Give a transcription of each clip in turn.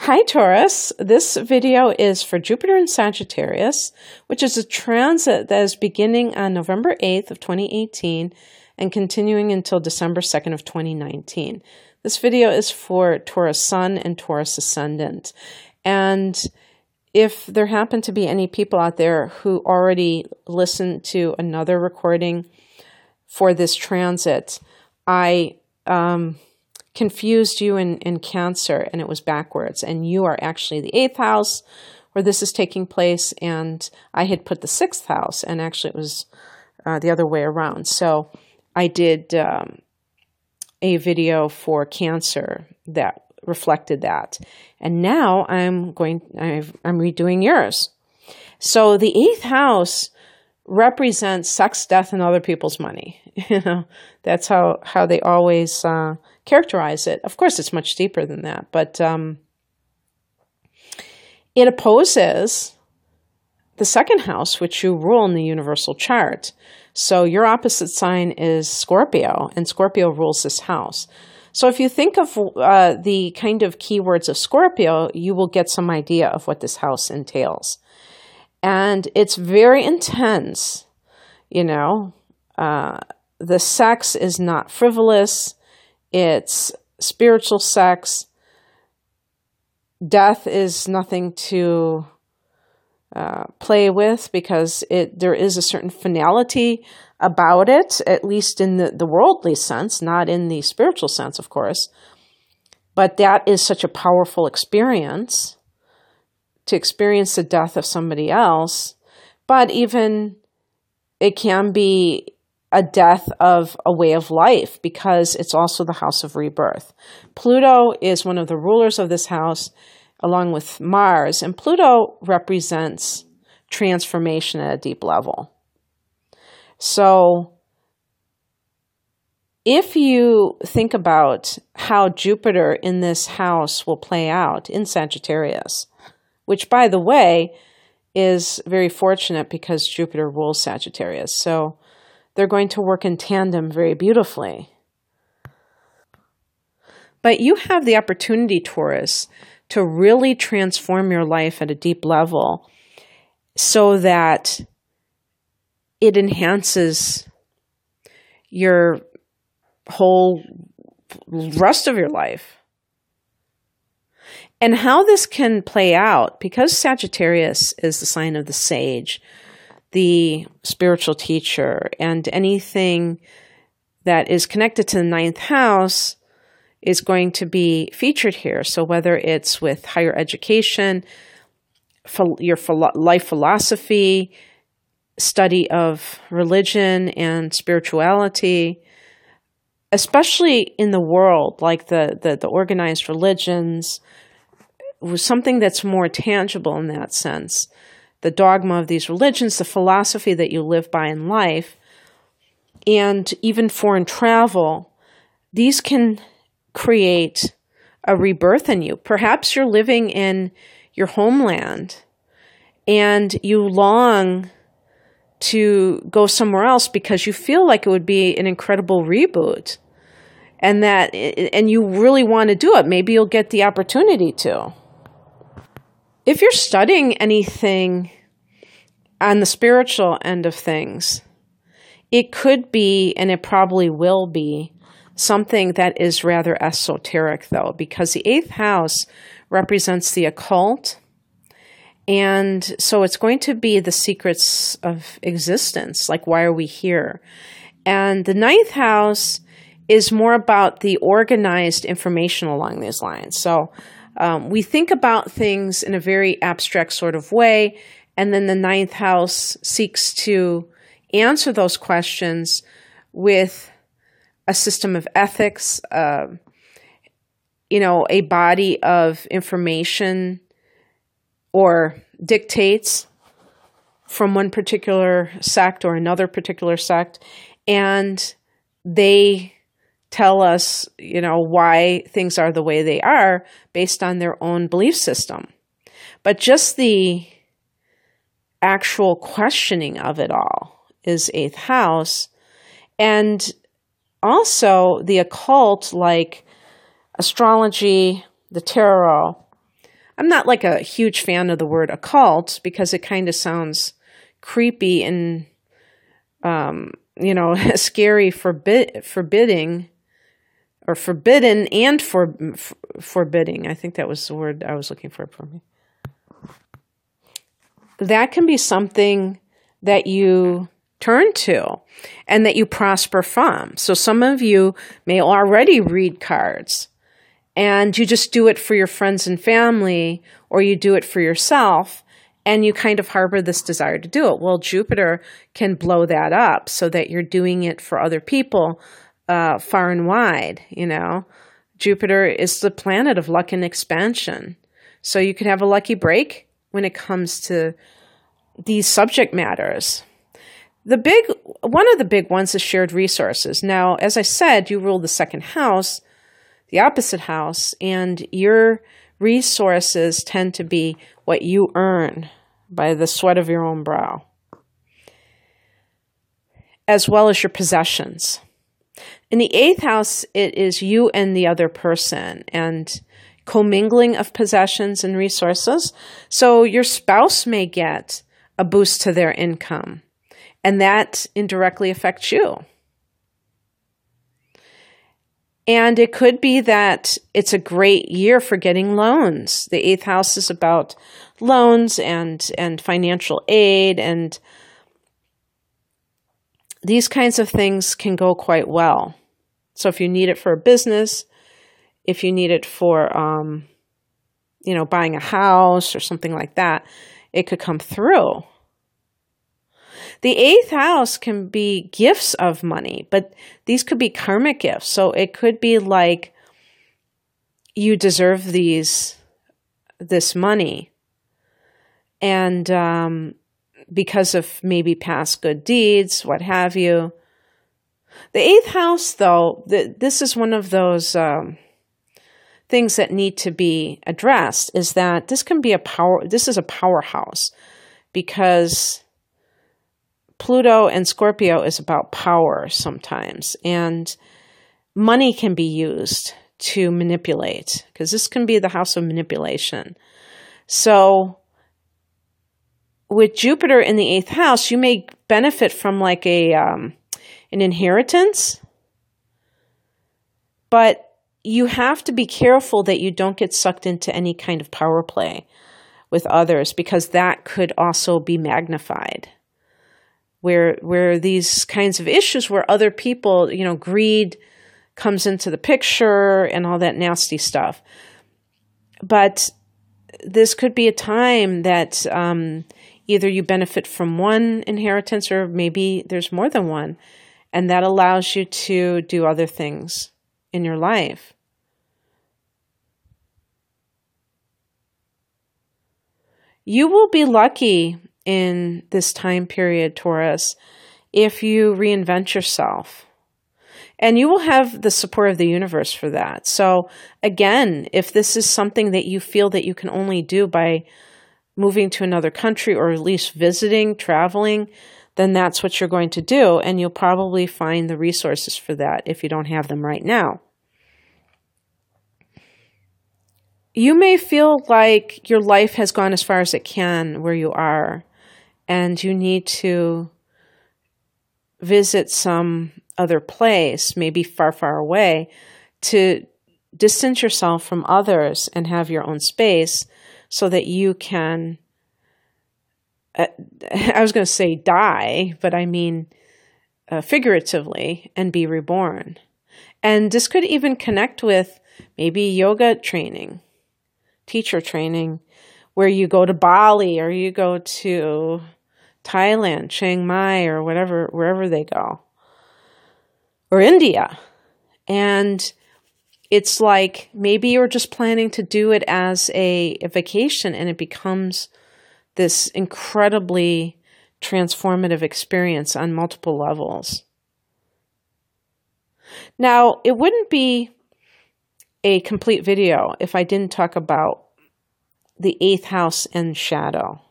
Hi Taurus, this video is for Jupiter in Sagittarius, which is a transit that is beginning on November 8th of 2018 and continuing until December 2nd of 2019. This video is for Taurus Sun and Taurus Ascendant. And if there happen to be any people out there who already listened to another recording for this transit, I confused you in Cancer, and it was backwards, and you are actually the 8th house where this is taking place, and I had put the 6th house, and actually it was the other way around. So I did a video for Cancer that reflected that, and now I'm redoing yours. So the 8th house represents sex, death, and other people's money. You know, that's how they always characterize it. Of course, it's much deeper than that, but it opposes the 2nd house, which you rule in the universal chart. So your opposite sign is Scorpio, and Scorpio rules this house. So if you think of the kind of keywords of Scorpio, you will get some idea of what this house entails. And it's very intense, you know. The sex is not frivolous. It's spiritual sex. Death is nothing to play with, because there is a certain finality about it, at least in the worldly sense, not in the spiritual sense, of course. But that is such a powerful experience, to experience the death of somebody else. But even it can be a death of a way of life, because it's also the house of rebirth. Pluto is one of the rulers of this house, along with Mars, and Pluto represents transformation at a deep level. So if you think about how Jupiter in this house will play out in Sagittarius, which, by the way, is very fortunate because Jupiter rules Sagittarius. So they're going to work in tandem very beautifully. But you have the opportunity, Taurus, to really transform your life at a deep level so that it enhances your whole rest of your life. And how this can play out, because Sagittarius is the sign of the sage, the spiritual teacher, and anything that is connected to the 9th house is going to be featured here. So whether it's with higher education, your life philosophy, study of religion and spirituality, especially in the world, like the organized religions, was something that's more tangible in that sense. The dogma of these religions, the philosophy that you live by in life, and even foreign travel, these can create a rebirth in you. Perhaps you're living in your homeland and you long to go somewhere else because you feel like it would be an incredible reboot, and you really want to do it. Maybe you'll get the opportunity to. If you're studying anything on the spiritual end of things, it could be, and it probably will be, something that is rather esoteric, though, because the 8th house represents the occult. And so it's going to be the secrets of existence, like why are we here? And the 9th house is more about the organized information along these lines. So we think about things in a very abstract sort of way, and then the 9th house seeks to answer those questions with a system of ethics, you know, a body of information or dictates from one particular sect or another particular sect, and they tell us, you know, why things are the way they are based on their own belief system. But just the actual questioning of it all is 8th house. And also the occult, like astrology, the tarot, I'm not like a huge fan of the word occult because it kind of sounds creepy and, scary, forbidding, or forbidden and forbidding. I think that was the word I was looking for me. That can be something that you turn to and that you prosper from. So some of you may already read cards and you just do it for your friends and family, or you do it for yourself and you kind of harbor this desire to do it. Well, Jupiter can blow that up so that you're doing it for other people far and wide, Jupiter is the planet of luck and expansion. So you could have a lucky break when it comes to these subject matters. One of the big ones is shared resources. Now, as I said, you rule the second house, the opposite house, and your resources tend to be what you earn by the sweat of your own brow, as well as your possessions. In the 8th house, it is you and the other person, and commingling of possessions and resources. So your spouse may get a boost to their income, and that indirectly affects you. And it could be that it's a great year for getting loans. The 8th house is about loans and financial aid, and these kinds of things can go quite well. So if you need it for a business, if you need it for, buying a house or something like that, it could come through. The 8th house can be gifts of money, but these could be karmic gifts. So it could be like you deserve this money, and because of maybe past good deeds, what have you. The 8th house, though, this is one of those things that need to be addressed, is that this is a powerhouse, because Pluto and Scorpio is about power sometimes, and money can be used to manipulate, because this can be the house of manipulation. So with Jupiter in the 8th house, you may benefit from like an inheritance, but you have to be careful that you don't get sucked into any kind of power play with others, because that could also be magnified. Where these kinds of issues where other people, greed comes into the picture and all that nasty stuff. But this could be a time that either you benefit from one inheritance, or maybe there's more than one, and that allows you to do other things in your life. You will be lucky in this time period, Taurus, if you reinvent yourself. And you will have the support of the universe for that. So again, if this is something that you feel that you can only do by moving to another country, or at least visiting, traveling, then that's what you're going to do. And you'll probably find the resources for that if you don't have them right now. You may feel like your life has gone as far as it can where you are, and you need to visit some other place, maybe far, far away, to distance yourself from others and have your own space so that you can, I was going to say die, but I mean figuratively, and be reborn. And this could even connect with maybe yoga training, teacher training, where you go to Bali, or you go to Thailand, Chiang Mai, or wherever they go, or India. And it's like maybe you're just planning to do it as a vacation, and it becomes this incredibly transformative experience on multiple levels. Now, it wouldn't be a complete video if I didn't talk about the 8th house and shadow,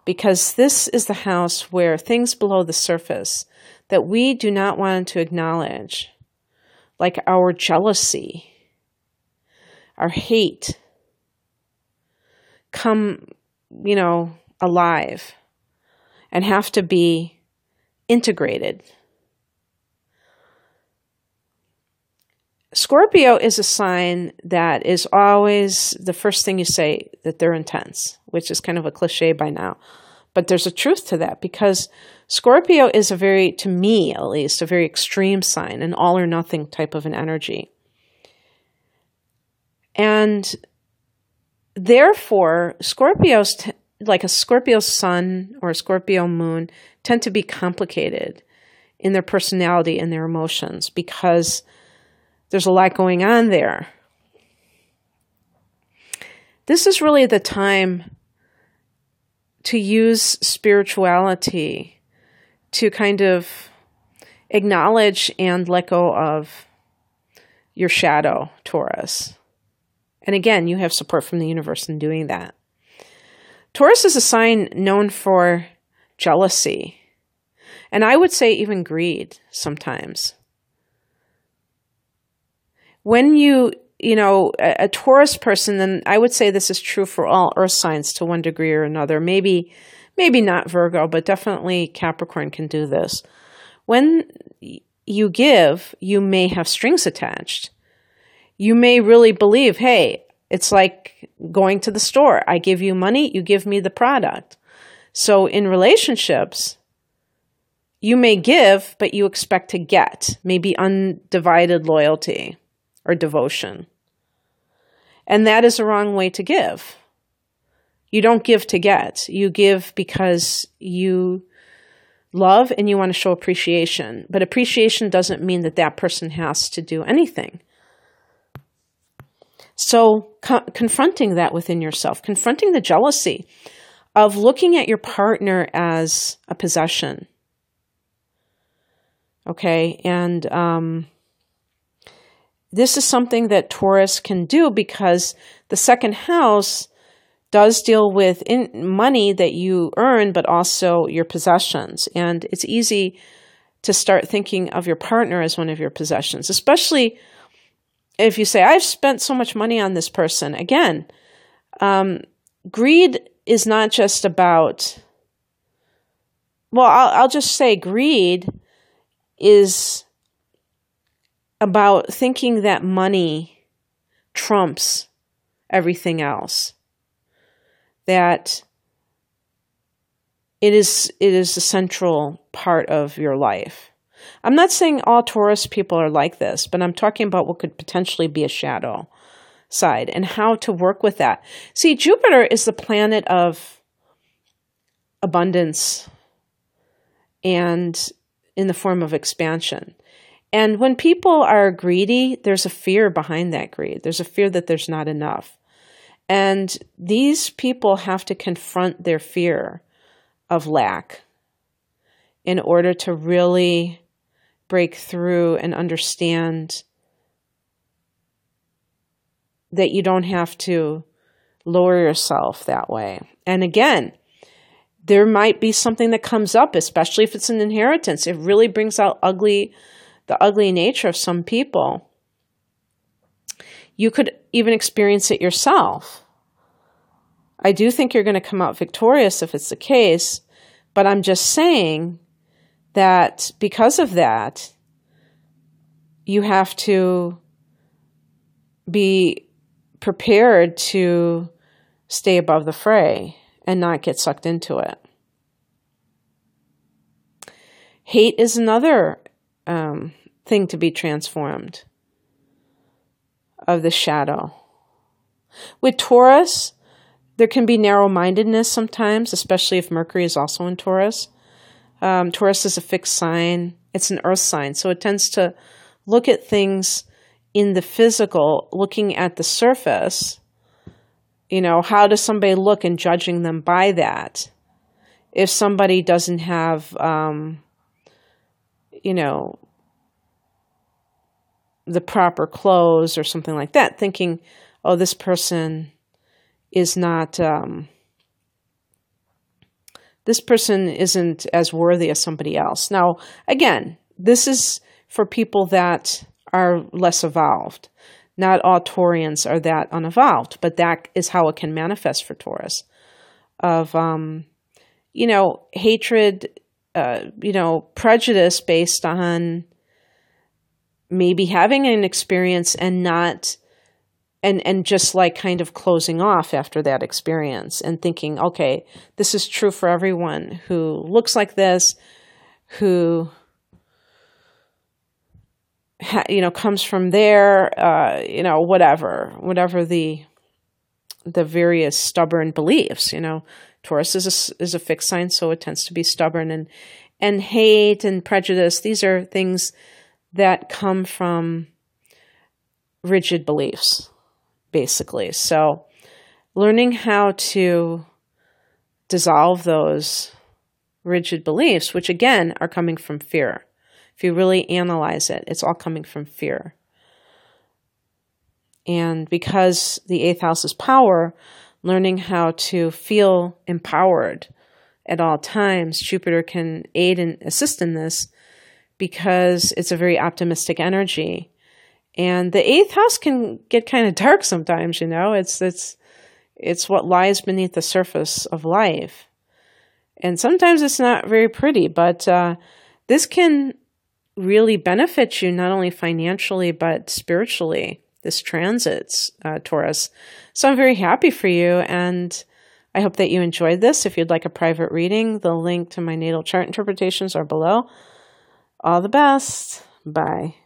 because this is the house where things below the surface that we do not want to acknowledge, like our jealousy, our hate, come, alive and have to be integrated. Scorpio is a sign that is always the first thing you say that they're intense, which is kind of a cliche by now. But there's a truth to that, because Scorpio is to me at least, a very extreme sign, an all or nothing type of an energy. And therefore, Scorpios, like a Scorpio sun or a Scorpio moon, tend to be complicated in their personality and their emotions, because there's a lot going on there. This is really the time to use spirituality to kind of acknowledge and let go of your shadow, Taurus. And again, you have support from the universe in doing that. Taurus is a sign known for jealousy, and I would say even greed sometimes. When a Taurus person, then I would say this is true for all earth signs to one degree or another. Maybe not Virgo, but definitely Capricorn can do this. When you give, you may have strings attached. You may really believe, hey, it's like going to the store. I give you money, you give me the product. So in relationships, you may give, but you expect to get, maybe undivided loyalty or devotion. And that is a wrong way to give. You don't give to get. You give because you love and you want to show appreciation. But appreciation doesn't mean that that person has to do anything. So confronting that within yourself, confronting the jealousy of looking at your partner as a possession. Okay, and this is something that Taurus can do, because the second house does deal with money that you earn, but also your possessions. And it's easy to start thinking of your partner as one of your possessions, especially if you say, I've spent so much money on this person. Again, greed is not just about, I'll just say greed is about thinking that money trumps everything else. That it is a central part of your life. I'm not saying all Taurus people are like this, but I'm talking about what could potentially be a shadow side and how to work with that. See, Jupiter is the planet of abundance and in the form of expansion. And when people are greedy, there's a fear behind that greed. There's a fear that there's not enough. And these people have to confront their fear of lack in order to really break through and understand that you don't have to lower yourself that way. And again, there might be something that comes up, especially if it's an inheritance. It really brings out the ugly nature of some people. You could even experience it yourself. I do think you're going to come out victorious if it's the case, but I'm just saying that because of that, you have to be prepared to stay above the fray and not get sucked into it. Hate is another thing to be transformed of the shadow. With Taurus, there can be narrow-mindedness sometimes, especially if Mercury is also in Taurus. Taurus is a fixed sign. It's an earth sign, so it tends to look at things in the physical, looking at the surface. How does somebody look, and judging them by that? If somebody doesn't have, the proper clothes or something like that, thinking, oh, this person is not... this person isn't as worthy as somebody else. Now, again, this is for people that are less evolved. Not all Taurians are that unevolved, but that is how it can manifest for Taurus. Of, hatred, prejudice based on maybe having an experience and not, and just like kind of closing off after that experience and thinking, okay, this is true for everyone who looks like this, who comes from there, whatever the various stubborn beliefs. Taurus is a fixed sign, so it tends to be stubborn, and hate and prejudice. These are things that come from rigid beliefs, basically. So learning how to dissolve those rigid beliefs, which again are coming from fear. If you really analyze it, it's all coming from fear. And because the 8th house is power, learning how to feel empowered at all times, Jupiter can aid and assist in this because it's a very optimistic energy. And the 8th house can get kind of dark sometimes, It's what lies beneath the surface of life. And sometimes it's not very pretty, but this can really benefit you not only financially but spiritually, this transits, Taurus. So I'm very happy for you, and I hope that you enjoyed this. If you'd like a private reading, the link to my natal chart interpretations are below. All the best. Bye.